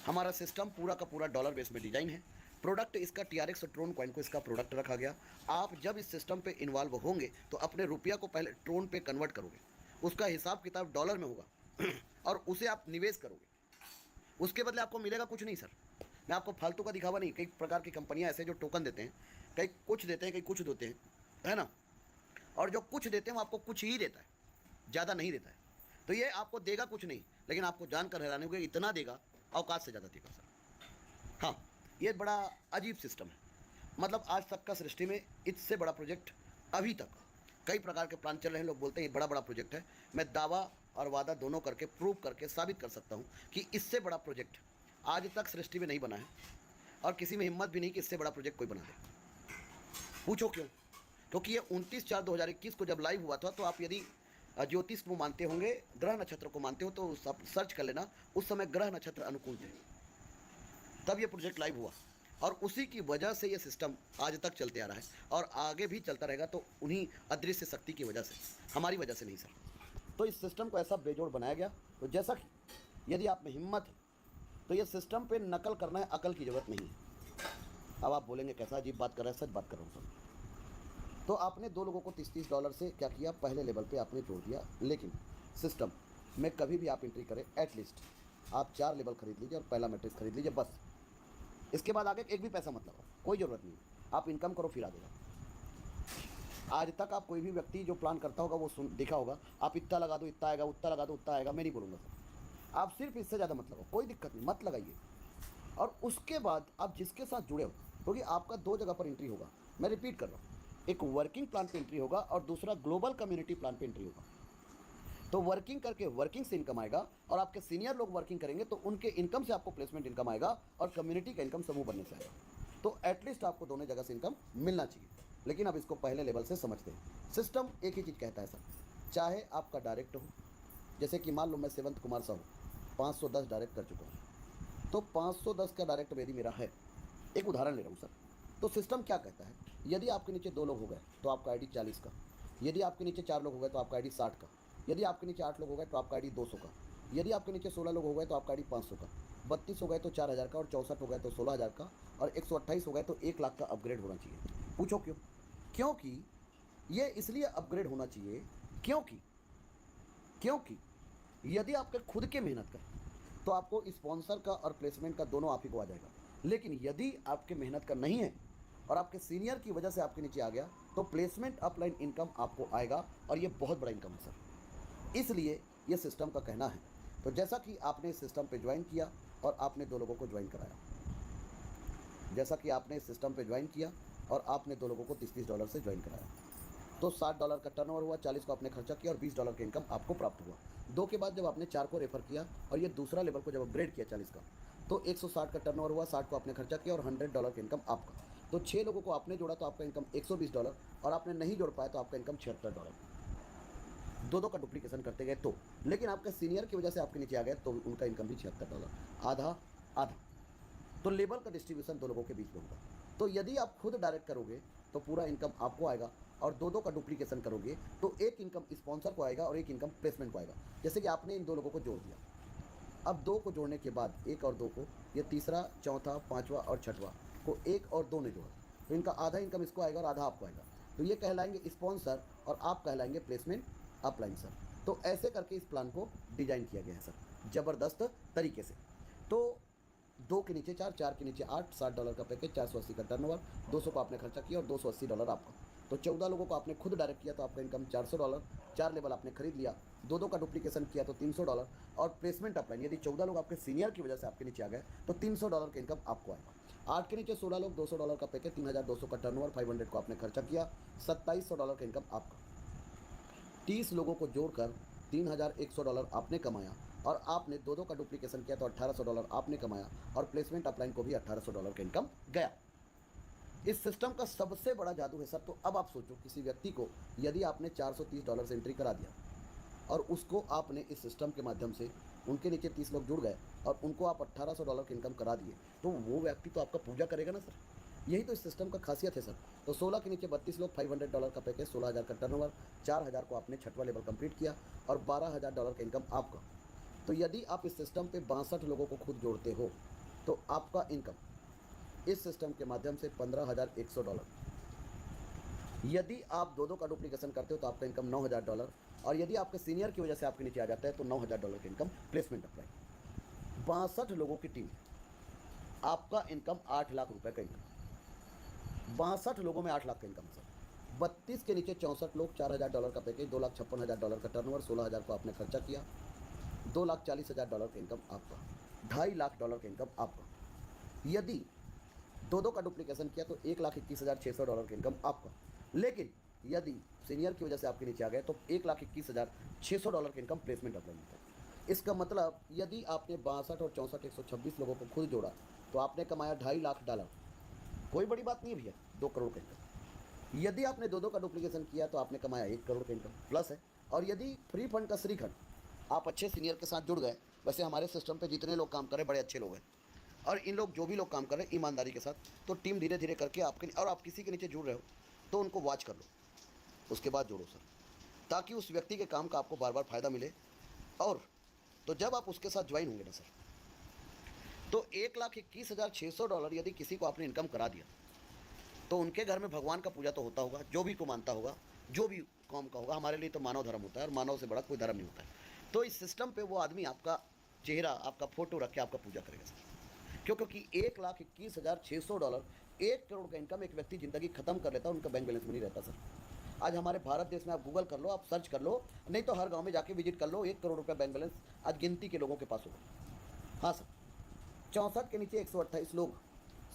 हमारा सिस्टम पूरा का पूरा डॉलर बेस में डिजाइन है। प्रोडक्ट इसका TRX और ट्रोन कॉइन को इसका प्रोडक्ट रखा गया। आप जब इस सिस्टम पे इन्वॉल्व होंगे तो अपने रुपया को पहले ट्रोन पे कन्वर्ट करोगे, उसका हिसाब किताब डॉलर में होगा और उसे आप निवेश करोगे। उसके बदले आपको मिलेगा कुछ नहीं सर। मैं आपको फालतू का दिखावा नहीं, कई प्रकार की कंपनियां ऐसे जो टोकन देते हैं, कई कुछ देते हैं, कई कुछ देते हैं, है ना। और जो कुछ देते हैं वो आपको कुछ ही देता है, ज़्यादा नहीं देता है। तो ये आपको देगा कुछ नहीं, लेकिन आपको जानकर हैरानी होगी इतना देगा, औकात से ज़्यादा देगा सर। हाँ, ये बड़ा अजीब सिस्टम है। मतलब आज तक का सृष्टि में इससे बड़ा प्रोजेक्ट अभी तक कई प्रकार के प्लान चल रहे हैं। लोग बोलते हैं ये बड़ा बड़ा प्रोजेक्ट है। मैं दावा और वादा दोनों करके प्रूव करके साबित कर सकता हूँ कि इससे बड़ा प्रोजेक्ट आज तक सृष्टि में नहीं बना है और किसी में हिम्मत भी नहीं कि इससे बड़ा प्रोजेक्ट कोई बना दे। पूछो क्यों? क्योंकि ये 29/4/2021 को जब लाइव हुआ था, तो आप यदि ज्योतिष को मानते होंगे, ग्रह नक्षत्र को मानते हो, तो सब सर्च कर लेना। उस समय ग्रह नक्षत्र अनुकूल थे, तब ये प्रोजेक्ट लाइव हुआ और उसी की वजह से ये सिस्टम आज तक चलते आ रहा है और आगे भी चलता रहेगा। तो उन्हीं अदृश्य शक्ति की वजह से, हमारी वजह से नहीं सर। तो इस सिस्टम को ऐसा बेजोड़ बनाया गया। तो जैसा कि यदि आप में हिम्मत है तो ये सिस्टम पे नकल करना है, अकल की ज़रूरत नहीं है। अब आप बोलेंगे कैसा अजीब बात कर रहा है, सच बात कर रहा हूँ सर। तो आपने 2 लोगों को $30 से क्या किया, पहले लेवल पे आपने जोड़ दिया। लेकिन सिस्टम में कभी भी आप एंट्री करें, एटलीस्ट आप 4 लेवल खरीद लीजिए और पहला मैट्रिक्स खरीद लीजिए, बस। इसके बाद आगे एक भी पैसा मत लगाओ, कोई ज़रूरत नहीं। आप इनकम करो, फिर आ जाएगा। आज तक आप कोई भी व्यक्ति जो प्लान करता होगा वो देखा होगा, आप इतना लगा दो इतना आएगा, उतना लगा दो उतना आएगा। मैं नहीं बोलूँगा सर, आप सिर्फ इससे ज़्यादा मत लगाओ, कोई दिक्कत नहीं, मत लगाइए। और उसके बाद आप जिसके साथ जुड़े हो, क्योंकि आपका 2 जगह पर एंट्री होगा। मैं रिपीट कर रहा हूँ, एक वर्किंग प्लान पे एंट्री होगा और दूसरा ग्लोबल कम्युनिटी प्लान पे एंट्री होगा। तो वर्किंग करके वर्किंग से इनकम आएगा और आपके सीनियर लोग वर्किंग करेंगे तो उनके इनकम से आपको प्लेसमेंट इनकम आएगा और कम्युनिटी का इनकम समूह बनने से आएगा। तो एटलीस्ट आपको दोनों जगह से इनकम मिलना चाहिए। लेकिन अब इसको पहले लेवल से समझते हैं। सिस्टम एक ही चीज़ कहता है सर, चाहे आपका डायरेक्ट हो, जैसे कि मान लो मैं सेवंत कुमार साहू 510 डायरेक्ट कर चुका हूँ, तो 510 का डायरेक्ट यदि मेरा है, एक उदाहरण ले रहा हूँ सर। तो सिस्टम क्या कहता है, यदि आपके नीचे 2 लोग हो गए तो आपका ID 40 का, यदि आपके नीचे 4 लोग हो गए तो आपका ID 60 का, यदि आपके नीचे 8 लोग हो गए तो आपका ID 200 का, यदि आपके नीचे 16 लोग हो गए तो आपका ID 500 का, 32 हो गए तो 4000 का और 64 हो गए तो 16000 का और 128 हो गए तो 1 लाख का अपग्रेड होना चाहिए। पूछो क्यों? क्योंकि ये इसलिए अपग्रेड होना चाहिए क्योंकि यदि आपके खुद के मेहनत का तो आपको स्पॉन्सर का और प्लेसमेंट का दोनों आप ही को आ जाएगा। लेकिन यदि आपके मेहनत का नहीं है और आपके सीनियर की वजह से आपके नीचे आ गया तो प्लेसमेंट अपलाइन इनकम आपको आएगा और ये बहुत बड़ा इनकम है सर। इसलिए ये सिस्टम का कहना है। तो जैसा कि आपने इस सिस्टम पे ज्वाइन किया और आपने 2 लोगों को ज्वाइन कराया, जैसा कि आपने इस सिस्टम पे ज्वाइन किया और आपने 2 लोगों को $30 से ज्वाइन कराया, तो $60 का टर्नओवर हुआ, 40 को आपने खर्चा किया और $20 का इनकम आपको प्राप्त हुआ। 2 के बाद जब आपने 4 को रेफर किया और ये दूसरा लेवल को जब अपग्रेड किया 40 का, तो 160 का टर्नओवर हुआ, 60 को आपने खर्चा किया और $100 का इनकम आपका। तो 6 लोगों को आपने जोड़ा तो आपका इनकम $120 और आपने नहीं जोड़ पाया तो आपका इनकम $76। 2 का डुप्लीकेशन करते गए तो, लेकिन आपके सीनियर की वजह से आपके नीचे आ गए तो उनका इनकम भी $76, आधा आधा। तो लेवल का डिस्ट्रीब्यूशन 2 लोगों के बीच में होगा। तो यदि आप खुद डायरेक्ट करोगे तो पूरा इनकम आपको आएगा और 2 का डुप्लीकेशन करोगे तो एक इनकम स्पॉन्सर को आएगा और एक इनकम प्लेसमेंट को आएगा। जैसे कि आपने इन 2 लोगों को जोड़ दिया, अब 2 को जोड़ने के बाद 1 और 2 को, ये तीसरा, चौथा, पाँचवा और छठवा को 1 और 2 ने जोड़ा, तो इनका आधा इनकम इसको आएगा और आधा आपको आएगा। तो ये कहलाएंगे स्पॉन्सर और आप कहलाएंगे प्लेसमेंट अपलाइन सर। तो ऐसे करके इस प्लान को डिजाइन किया गया है सर, ज़बरदस्त तरीके से। तो 2 के नीचे 4, 4 के नीचे 8, $60 का पैकेज, 480 का टर्नओवर, 200 को आपने खर्चा किया और $280 आपका। तो 14 लोगों को आपने खुद डायरेक्ट किया तो आपका इनकम $400, 4 लेवल आपने खरीद लिया, 2 का डुप्लीकेशन किया तो $300 और प्लेसमेंट अपलाइन यदि 14 लोग आपके सीनियर की वजह से आपके नीचे आ गए तो $300 का इनकम आपको आएगा। 8 के नीचे 16 लोग, $200 का पैकेज, 3200 का टर्नओवर, 500 को आपने खर्चा किया, $2700 का इनकम आपका। 30 लोगों को जोड़कर $3100 आपने कमाया और आपने 2 का डुप्लीकेशन किया तो $1800 आपने कमाया और प्लेसमेंट अपलाइन को भी $1800 का इनकम गया। इस सिस्टम का सबसे बड़ा जादू है सर। तो अब आप सोचो, किसी व्यक्ति को यदि आपने $430 से एंट्री करा दिया और उसको आपने इस सिस्टम के माध्यम से, उनके नीचे 30 लोग जुड़ गए और उनको आप $1800 की इनकम करा दिए, तो वो व्यक्ति तो आपका पूजा करेगा ना सर। यही तो इस सिस्टम का खासियत है सर। तो 16 के नीचे 32 लोग, $500 का पैकेज, 16,000 का टर्नओवर, 4,000 को आपने छठवां लेवल कंप्लीट किया और $12,000 का इनकम आपका। तो यदि आप इस सिस्टम पे 62 लोगों को खुद जोड़ते हो तो आपका इनकम इस सिस्टम के माध्यम से $15,100। यदि आप दो का डुप्लीकेशन करते हो तो आपका इनकम $9,000, और यदि आपके सीनियर की वजह से आपके नीचे आ जाता है तो $9,000 की इनकम प्लेसमेंट अप्लाई। 62 लोगों की टीम, आपका इनकम 8 लाख रुपए का इनकम। 62 लोगों में 8 लाख का इनकम सर। 32 के नीचे 64 लोग, $4,000 का पैकेज, $2,56,000 का टर्नओवर, 16,000 को आपने खर्चा किया, $2,40,000 का इनकम आपका, $2.5 लाख का इनकम आपका। यदि दो का डुप्लीकेशन किया तो $1,21,600 का इनकम आपका। लेकिन यदि सीनियर की वजह से आपके नीचे आ गए तो $1,21,600 का इनकम प्लेसमेंट अप्लाई मिलता है। इसका मतलब यदि आपने 62 और 64 126 लोगों को खुद जोड़ा तो आपने कमाया $2.5 लाख। कोई बड़ी बात नहीं है भैया, 2 करोड़ का इनकम। यदि आपने दो का डुप्लीकेशन किया तो आपने कमाया 1 करोड़ का इनकम प्लस है। और यदि फ्री फंड का श्रीखंड, आप अच्छे सीनियर के साथ जुड़ गए, वैसे हमारे सिस्टम पे जितने लोग काम कर रहे हैं बड़े अच्छे लोग हैं, और इन लोग जो भी लोग काम कर रहे हैं ईमानदारी के साथ, तो टीम धीरे धीरे करके आपके, और आप किसी के नीचे जुड़ रहे हो तो उनको वॉच कर लो, उसके बाद जोड़ो सर, ताकि उस व्यक्ति के काम का आपको बार बार फ़ायदा मिले। और तो जब आप उसके साथ ज्वाइन होंगे ना सर, तो $1,21,600 यदि किसी को आपने इनकम करा दिया तो उनके घर में भगवान का पूजा तो होता होगा, जो भी को मानता होगा, जो भी कौम का होगा। हमारे लिए तो मानव धर्म होता है और मानव से बड़ा कोई धर्म नहीं होता है। तो इस सिस्टम पे वो आदमी आपका चेहरा, आपका फ़ोटो रख के आपका पूजा करेगा सर। क्यों? क्योंकि $1,21,600, 1 करोड़ का इनकम एक व्यक्ति ज़िंदगी ख़त्म कर लेता है, उनका बैंक बैलेंस में नहीं रहता सर। आज हमारे भारत देश में आप गूगल कर लो, आप सर्च कर लो, नहीं तो हर गांव में जाके विजिट कर लो, 1 करोड़ रुपया बैंक बैलेंस आज गिनती के लोगों के पास होगा। हाँ सर, 64 के नीचे 128 लोग,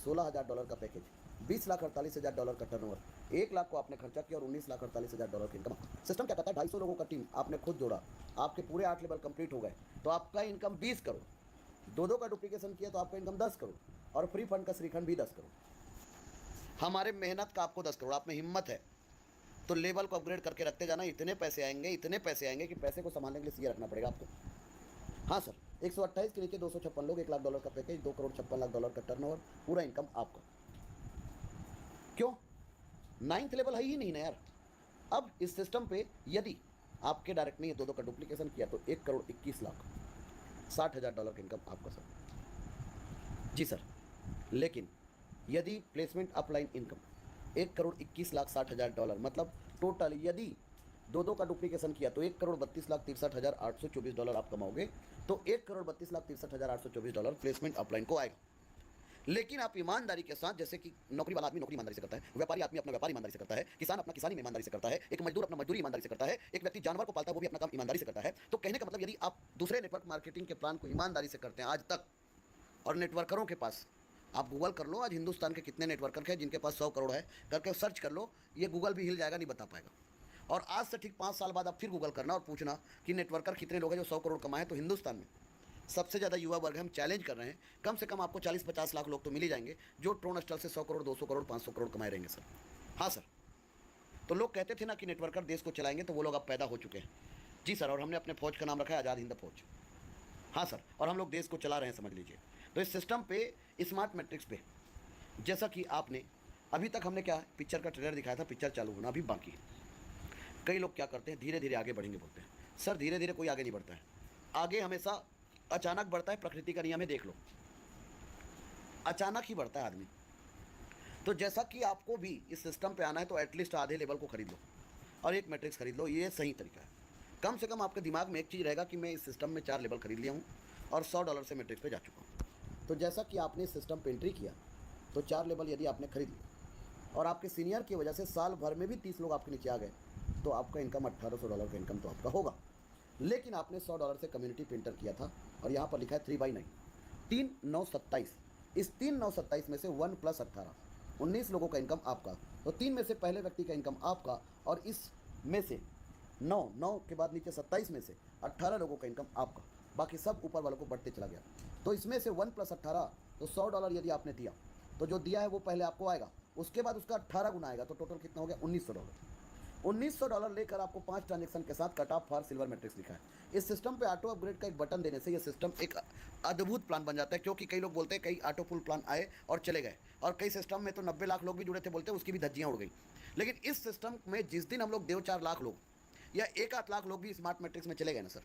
$16,000 का पैकेज, $20,48,000 का टर्नओवर, 1 लाख को आपने खर्चा किया और $19,48,000 की इनकम। सिस्टम क्या कहता है, 250 लोगों का टीम आपने खुद जोड़ा, आपके पूरे 8 लेवल कंप्लीट हो गए तो आपका इनकम 20 करोड़। दो का डुप्लीकेशन किया तो आपका इनकम 10 करोड़, और फ्री फंड का श्रीखंड भी 10 करोड़। हमारे मेहनत का आपको 10 करोड़। आप में हिम्मत है तो लेवल को अपग्रेड करके रखते जाना, इतने पैसे आएंगे, इतने पैसे आएंगे कि पैसे को संभालने के लिए सीए रखना पड़ेगा आपको। हाँ सर, 128 के नीचे 256 लोग, $1 लाख का पैकेज, $2,56,00,000 का टर्नओवर, पूरा इनकम आपका। क्यों? 9th लेवल है ही नहीं ना यार। अब इस सिस्टम पे यदि आपके डायरेक्ट नहीं है, दो का डुप्लीकेशन किया तो $1,21,60,000 का इनकम आपका सर। जी सर, लेकिन यदि प्लेसमेंट अपलाइन इनकम $1,21,60,000, मतलब टोटल यदि दो का डुप्लीकेशन किया तो $1,32,63,824 आप कमाओगे, तो $1,32,63,824 प्लेसमेंट अपलाइन को आएगा। लेकिन आप ईमानदारी के साथ, जैसे कि नौकरी वाला आदमी नौकरी ईमानदारी से करता है, व्यापारी आदमी अपना व्यापार ईमानदारी से करता है, किसान अपना किसानी में ईमानदारी से करता है, एक मजदूर अपना मजदूरी ईमानदारी से करता है, एक व्यक्ति जानवर को पालता है वो भी अपना काम ईमानदारी से करता है। तो कहने का मतलब यदि आप दूसरे नेटवर्क मार्केटिंग के प्लान को ईमानदारी से करते हैं आज तक, और नेटवर्करों के पास, आप गूगल कर लो आज हिंदुस्तान के कितने नेटवर्कर हैं जिनके पास 100 करोड़ है, करके सर्च कर लो, ये गूगल भी हिल जाएगा, नहीं बता पाएगा। और आज से ठीक 5 साल बाद आप फिर गूगल करना और पूछना कि नेटवर्कर कितने लोग हैं जो 100 करोड़ कमाए, तो हिंदुस्तान में सबसे ज़्यादा युवा वर्ग हम चैलेंज कर रहे हैं, कम से कम आपको 40-50 लाख लोग तो मिल ही जाएंगे जो ट्रोन स्टॉल से 100 करोड़, 200 करोड़, 500 करोड़ कमाए रहेंगे सर। हाँ सर, तो लोग कहते थे ना कि नेटवर्कर देश को चलाएंगे, तो वो लोग अब पैदा हो चुके हैं। जी सर, और हमने अपने फौज का नाम रखा है आज़ाद हिंद फौज। हाँ सर, और हम लोग देश को चला रहे हैं, समझ लीजिए। तो इस सिस्टम पे, स्मार्ट मैट्रिक्स पे, जैसा कि आपने अभी तक हमने क्या पिक्चर का ट्रेलर दिखाया था, पिक्चर चालू होना अभी बाकी है। कई लोग क्या करते हैं, धीरे धीरे आगे बढ़ेंगे बोलते हैं। सर धीरे धीरे कोई आगे नहीं बढ़ता है, आगे हमेशा अचानक बढ़ता है। प्रकृति का नियम है, देख लो, अचानक ही बढ़ता है आदमी। तो जैसा कि आपको भी इस सिस्टम पे आना है तो एटलीस्ट आधे लेवल को खरीद लो और एक मैट्रिक्स खरीद लो, ये सही तरीका है। कम से कम आपके दिमाग में एक चीज़ रहेगा कि मैं इस सिस्टम में 4 लेवल खरीद लिया हूँ और $100 से मैट्रिक्स पे जा चुका हूँ। तो जैसा कि आपने इस सिस्टम पे एंट्री किया तो 4 लेवल यदि आपने खरीद लिया और आपके सीनियर की वजह से साल भर में भी 30 लोग आपके नीचे आ गए, तो आपका इनकम $1,800 का इनकम तो आपका होगा। लेकिन आपने $100 से कम्युनिटी पे एंटर किया था और यहाँ पर लिखा है 3/9, 3,927। इस 3,927 में से 1 + 18, 19 लोगों का इनकम आपका। तो 3 में से पहले व्यक्ति का इनकम आपका, और इस में से 9 के बाद नीचे 27 में से 18 लोगों का इनकम आपका, बाकी सब ऊपर वालों को बढ़ते चला गया। तो इसमें से 1 + 18, तो $100 यदि आपने दिया तो जो दिया है वो पहले आपको आएगा, उसके बाद उसका 18 गुना आएगा, तो टोटल कितना हो गया $1,900। $1900 लेकर आपको 5 ट्रांजेक्शन के साथ cut off for silver matrix लिखा है। इस सिस्टम पे ऑटो अपग्रेड का एक बटन देने से ये सिस्टम एक अद्भुत प्लान बन जाता है, क्योंकि कई लोग बोलते हैं कई ऑटो फुल प्लान आए और चले गए, और कई सिस्टम में तो 90 लाख लोग भी जुड़े थे बोलते हैं उसकी भी धज्जियाँ उड़ गई। लेकिन इस सिस्टम में जिस दिन हम लोग 2-4 लाख लोग या 1-8 लाख लोग भी स्मार्ट मैट्रिक्स में चले गए ना सर,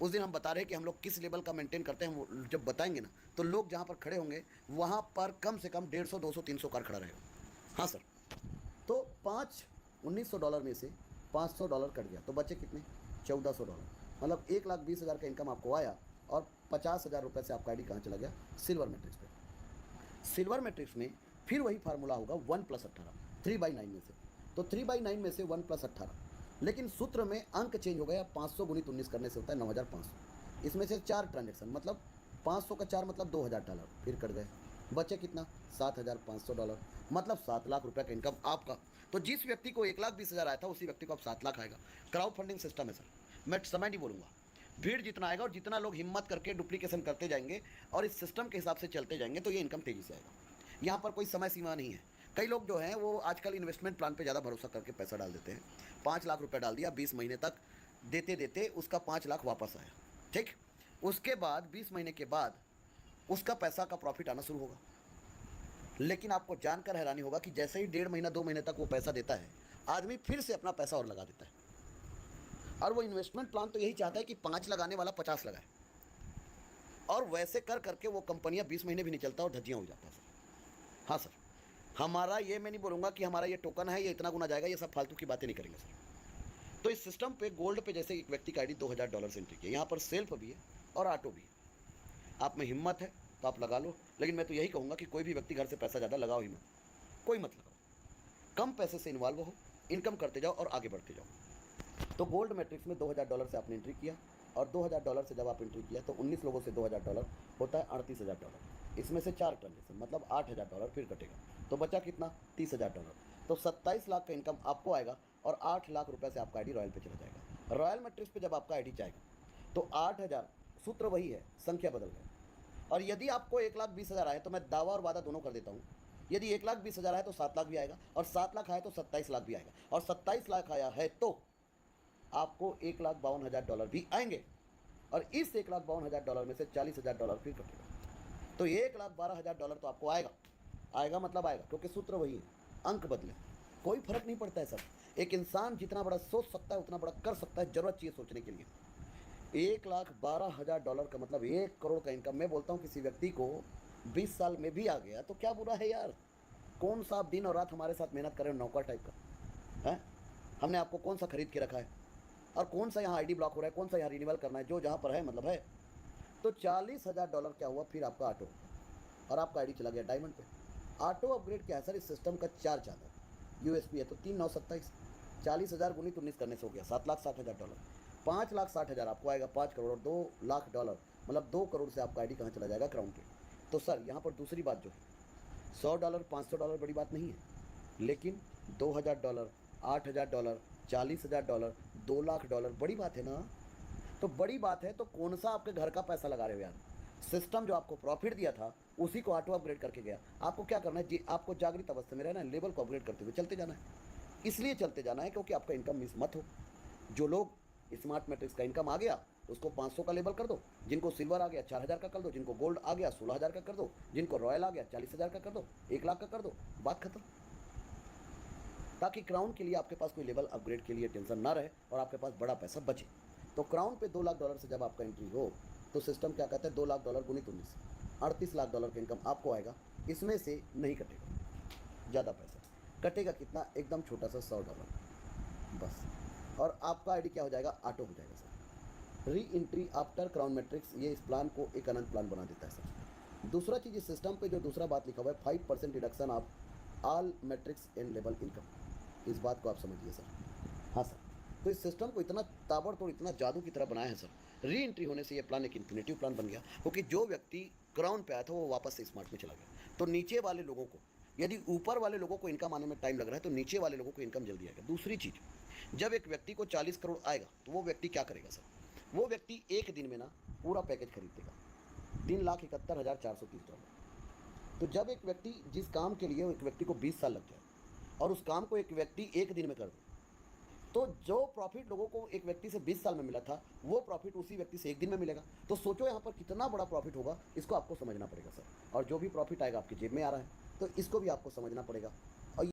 उस दिन हम बता रहे हैं कि हम लोग किस लेवल का मेंटेन करते हैं। हम जब बताएंगे ना तो लोग जहाँ पर खड़े होंगे वहाँ पर कम से कम 150, 200, 300 कार खड़ा रहेगा। हाँ सर, तो $1900 में से $500 कट गया तो बचे कितने? $1400। मतलब 1,20,000 का इनकम आपको आया और 50,000 रुपये से आपका आईडी कहाँ चला गया? सिल्वर मैट्रिक्स पे। सिल्वर मैट्रिक्स में फिर वही फार्मूला होगा 1+18, 3/9 में से। तो 3/9 में से 1+18, लेकिन सूत्र में अंक चेंज हो गया। 500 गुणित 19 करने से होता है 9,500। इसमें से 4 ट्रांजेक्शन, मतलब 500 का 4 मतलब $2,000 फिर कट गए। बचे कितना? $7,500, मतलब 7 लाख रुपये का इनकम आपका। तो जिस व्यक्ति को 1,20,000 आया था उसी व्यक्ति को अब 7 लाख आएगा। क्राउड फंडिंग सिस्टम है सर, मैं समय नहीं बोलूँगा। भीड़ जितना आएगा और जितना लोग हिम्मत करके डुप्लीकेशन करते जाएंगे और इस सिस्टम के हिसाब से चलते जाएंगे तो ये इनकम तेज़ी से आएगा। यहाँ पर कोई समय सीमा नहीं है। कई लोग जो हैं वो आजकल इन्वेस्टमेंट प्लान पे ज़्यादा भरोसा करके पैसा डाल देते हैं। 5 लाख रुपये डाल दिया, 20 महीने तक देते देते उसका 5 लाख वापस आया, ठीक। उसके बाद 20 महीने के बाद उसका पैसा का प्रॉफिट आना शुरू होगा। लेकिन आपको जानकर हैरानी होगा कि जैसे ही 1.5 महीना 2 महीने तक वो पैसा देता है, आदमी फिर से अपना पैसा और लगा देता है। और वो इन्वेस्टमेंट प्लान तो यही चाहता है कि 5 लगाने वाला 50 लगाए, और वैसे कर करके वो कंपनियां 20 महीने भी नहीं चलता और धज्जियाँ हो जाता है सर। हाँ सर, हमारा ये मैं नहीं बोलूँगा कि हमारा ये टोकन है ये इतना गुना जाएगा, ये सब फालतू की बातें नहीं करेंगे सर। तो इस सिस्टम पे गोल्ड पे जैसे एक व्यक्ति का आईडी $2,000 से एंट्री किया, यहाँ पर सेल्फ भी है और ऑटो भी है। आप में हिम्मत है तो आप लगा लो, लेकिन मैं तो यही कहूँगा कि कोई भी व्यक्ति घर से पैसा ज़्यादा लगाओ ही मत, कोई मत लगाओ। कम पैसे से इन्वॉल्व हो, इनकम करते जाओ और आगे बढ़ते जाओ। तो गोल्ड मैट्रिक्स में $2,000 से आपने एंट्री किया, और $2,000 से जब आप एंट्री किया तो 19 लोगों से $2,000 होता है $38,000। इसमें से 4 ट्रांजेक्शन मतलब $8,000 फिर कटेगा, तो बचा कितना? $30,000। तो 27 लाख का इनकम आपको आएगा और 8 लाख रुपये से आपका आईडी रॉयल पे चला जाएगा। रॉयल मैट्रिक्स पे जब आपका आईडी जाएगा तो 8,000, सूत्र वही है, संख्या बदल गई। और यदि आपको 1,20,000 आए तो मैं दावा और वादा दोनों कर देता हूँ, यदि 1,20,000 आए तो 7 लाख भी आएगा, और 7 लाख आए तो 27 लाख भी आएगा, और 27 लाख आया है तो आपको $1,52,000 भी आएंगे, और इस $1,52,000 में से $40,000 फिर कटेगा। तो $1,12,000 तो आपको आएगा मतलब आएगा, क्योंकि सूत्र वही है, अंक बदले, कोई फर्क नहीं पड़ता है सर। एक इंसान जितना बड़ा सोच सकता है उतना बड़ा कर सकता है, जरूरत चाहिए सोचने के लिए। $1,12,000 का मतलब 1 करोड़ का इनकम। मैं बोलता हूँ किसी व्यक्ति को 20 साल में भी आ गया तो क्या बुरा है यार। कौन सा आप दिन और रात हमारे साथ मेहनत करें नौकर टाइप का है? हमने आपको कौन सा खरीद के रखा है, और कौन सा यहाँ आईडी ब्लॉक हो रहा है, कौन सा यहाँ रिन्यूअल करना है, जो जहाँ पर है मतलब है। तो $40,000 क्या हुआ, फिर आपका ऑटो, और आपका आईडी चला गया डायमंड पे। ऑटो अपग्रेड क्या है सर, इस सिस्टम का 4 चादर यूएसपी है। तो 3,927, 40,000 गुणित 19 करने से हो गया $7,60,000। $5,60,000 आपको आएगा, 5 करोड़ और $2,00,000 मतलब 2 करोड़ से आपका आईडी कहाँ चला जाएगा? क्राउन पे। तो सर यहाँ पर दूसरी बात जो है, $100, $500 बड़ी बात नहीं है, लेकिन $2,000, $8,000, $40,000, $2,00,000 बड़ी बात है ना। तो बड़ी बात है तो कौन सा आपके घर का पैसा लगा रहे हो यार। सिस्टम जो आपको प्रॉफिट दिया था उसी को ऑटो अपग्रेड करके गया। आपको क्या करना है जी, आपको जागृत अवस्था में रहना है, लेवल को अपग्रेड करते हुए चलते जाना है। इसलिए चलते जाना है क्योंकि आपका इनकम मिस मत हो। जो लोग स्मार्ट मैट्रिक्स का इनकम आ गया उसको 500 का लेवल कर दो, जिनको सिल्वर आ गया 4,000 का कर दो, जिनको गोल्ड आ गया 16,000 का कर दो, जिनको रॉयल आ गया 40,000 का कर दो, 1 लाख का कर दो, बात खत्म। ताकि क्राउन के लिए आपके पास कोई लेवल अपग्रेड के लिए टेंशन ना रहे और आपके पास बड़ा पैसा बचे। तो क्राउन पे $2,00,000 से जब आपका एंट्री हो तो सिस्टम क्या कहता है, $2,00,000 गुणित 19, $38 लाख का इनकम आपको आएगा। इसमें से नहीं कटेगा ज़्यादा पैसा, कटेगा कितना, एकदम छोटा सा $100 बस। और आपका आईडी क्या हो जाएगा, ऑटो हो जाएगा sir. Re entry after crown matrix, ये इस प्लान को एक अनंत प्लान बना देता है सर। दूसरा चीज़, इस सिस्टम पे जो दूसरा बात लिखा हुआ है 5% reduction of all matrix and level income, इस बात को आप समझिए सर। हाँ सर, तो इस सिस्टम को इतना ताबड़तोड़, इतना जादू की तरह बनाया है सर। री एंट्री होने से ये प्लान एक इन्फिनेटिव प्लान बन गया, क्योंकि जो व्यक्ति क्राउन पे आया था वो वापस से स्मार्ट में चला गया। तो नीचे वाले लोगों को, यदि ऊपर वाले लोगों को इनकम आने में टाइम लग रहा है तो नीचे वाले लोगों को इनकम जल्दी आएगा। दूसरी चीज़, जब एक व्यक्ति को 40 करोड़ आएगा तो वो व्यक्ति क्या करेगा सर, वो व्यक्ति एक दिन में ना पूरा पैकेज खरीद देगा, $3,71,430। तो जब एक व्यक्ति, जिस काम के लिए एक व्यक्ति को 20 साल लग जाए और उस काम को एक व्यक्ति एक दिन में कर दे, तो जो प्रॉफिट लोगों को एक व्यक्ति से 20 साल में मिला था, वो प्रॉफिट उसी व्यक्ति से एक दिन में मिलेगा। तो सोचो यहाँ पर कितना बड़ा प्रॉफिट होगा, इसको आपको समझना पड़ेगा सर। और जो भी प्रॉफिट आएगा आपकी जेब में आ रहा है, तो इसको भी आपको समझना पड़ेगा।